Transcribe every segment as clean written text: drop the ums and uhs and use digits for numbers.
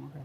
Okay.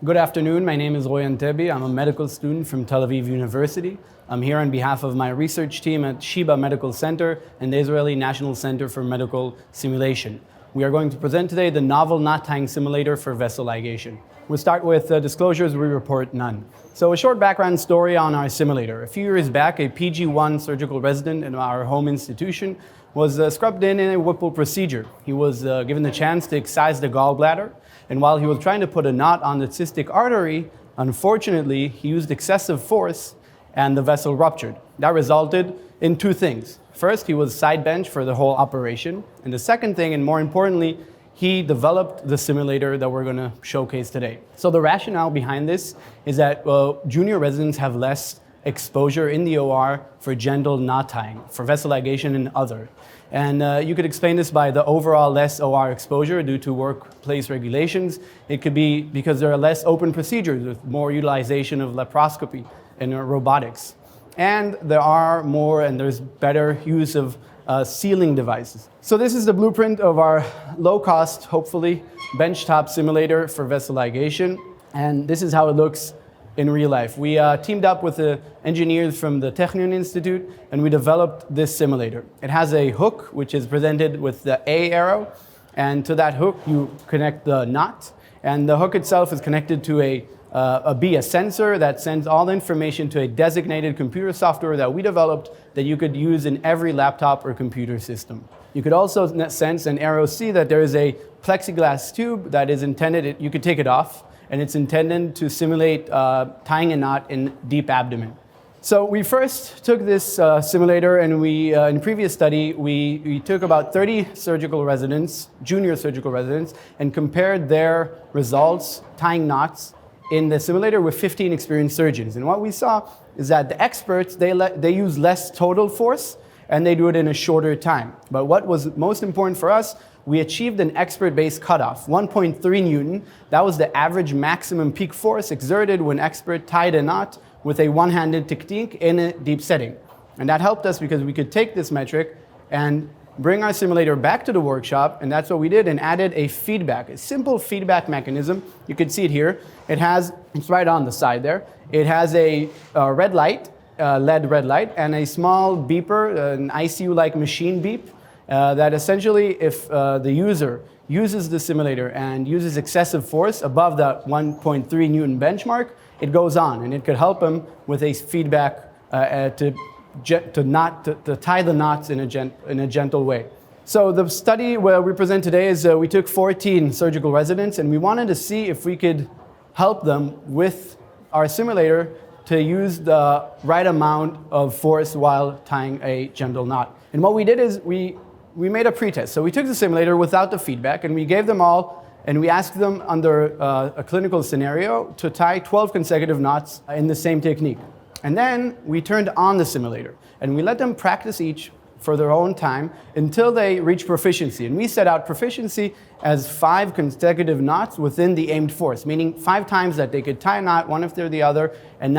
Good afternoon, my name is Anteby. I'm a medical student from Tel Aviv University. I'm here on behalf of my research team at Sheba Medical Center and the Israeli National Center for Medical Simulation. We are going to present today the novel knot tying simulator for vessel ligation. We'll start with disclosures. We report none. So a short background story on our simulator. A few years back, a PG-1 surgical resident in our home institution was scrubbed in a Whipple procedure. He was given the chance to excise the gallbladder, and while he was trying to put a knot on the cystic artery, unfortunately, he used excessive force and the vessel ruptured. That resulted in two things. First, he was side benched for the whole operation, and the second thing, and more importantly, he developed the simulator that we're going to showcase today. So the rationale behind this is that junior residents have less exposure in the OR for gentle knot tying, for vessel ligation and other. And you could explain this by the overall less OR exposure due to workplace regulations. It could be because there are less open procedures with more utilization of laparoscopy and robotics. And there's better use of sealing devices. So this is the blueprint of our low-cost, hopefully, benchtop simulator for vessel ligation. And this is how it looks in real life. We teamed up with the engineers from the Technion Institute, and we developed this simulator. It has a hook, which is presented with the A arrow, and to that hook you connect the knot, and the hook itself is connected to a sensor that sends all the information to a designated computer software that we developed that you could use in every laptop or computer system. You could also sense an arrow C that there is a plexiglass tube that is intended, you could take it off, and it's intended to simulate tying a knot in deep abdomen. So we first took this simulator, and in previous study, we took about 30 surgical residents, junior surgical residents, and compared their results tying knots in the simulator with 15 experienced surgeons. And what we saw is that the experts, they use less total force, and they do it in a shorter time. But what was most important for us, we achieved an expert-based cutoff, 1.3 Newton. That was the average maximum peak force exerted when expert tied a knot with a one-handed technique in a deep setting. And that helped us because we could take this metric and bring our simulator back to the workshop, and that's what we did, and added a feedback, a simple feedback mechanism. You can see it here. It's right on the side there. It has a red light, LED red light, and a small beeper, an ICU-like machine beep, that essentially, if the user uses the simulator and uses excessive force above that 1.3 Newton benchmark, it goes on, and it could help him with a feedback to tie the knots in a gentle way. So the study where we present today is we took 14 surgical residents, and we wanted to see if we could help them with our simulator to use the right amount of force while tying a gentle knot. And what we did is we made a pretest. So we took the simulator without the feedback, and we gave them all, and we asked them under a clinical scenario to tie 12 consecutive knots in the same technique. And then we turned on the simulator, and we let them practice each for their own time until they reach proficiency. And we set out proficiency as 5 consecutive knots within the aimed force, meaning 5 times that they could tie a knot one after the other, and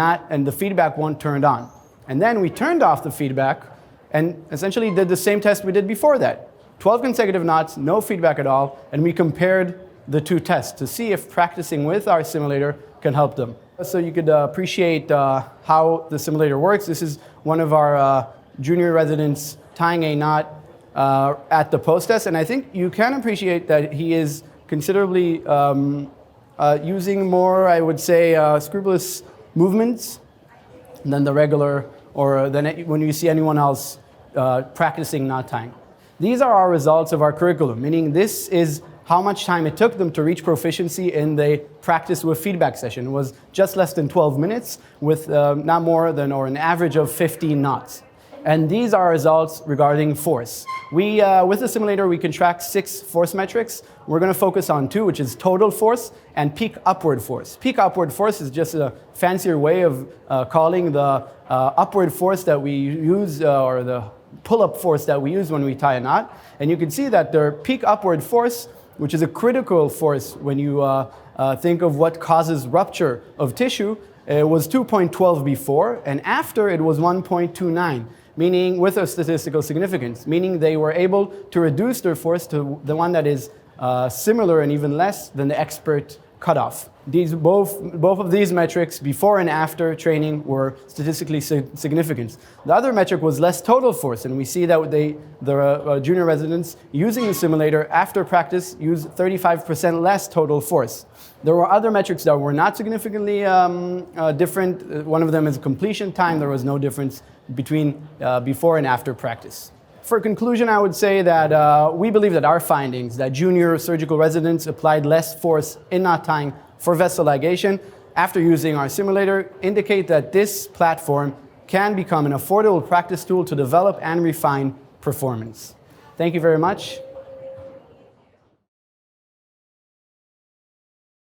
the feedback won't turned on. And then we turned off the feedback and essentially did the same test we did before that. 12 consecutive knots, no feedback at all, and we compared the two tests to see if practicing with our simulator can help them. So you could appreciate how the simulator works. This is one of our junior residents tying a knot at the post-test, and I think you can appreciate that he is considerably using more, I would say, scrupulous movements than the regular, or than when you see anyone else practicing knot tying. These are our results of our curriculum, meaning this is how much time it took them to reach proficiency in the practice with feedback session. It was just less than 12 minutes with not more than, or an average of 15 knots. And these are results regarding force. With the simulator, we can track 6 force metrics. We're going to focus on 2, which is total force and peak upward force. Peak upward force is just a fancier way of calling the upward force that we use, or the pull-up force that we use when we tie a knot. And you can see that their peak upward force, which is a critical force when you think of what causes rupture of tissue, was 2.12 before, and after it was 1.29. Meaning with a statistical significance, meaning they were able to reduce their force to the one that is similar and even less than the expert cutoff. Both of these metrics, before and after training, were statistically significant. The other metric was less total force, and we see that the junior residents using the simulator after practice use 35% less total force. There were other metrics that were not significantly different. One of them is completion time. There was no difference between before and after practice. For conclusion, I would say that we believe that our findings, that junior surgical residents applied less force in knot tying for vessel ligation after using our simulator, indicate that this platform can become an affordable practice tool to develop and refine performance. Thank you very much.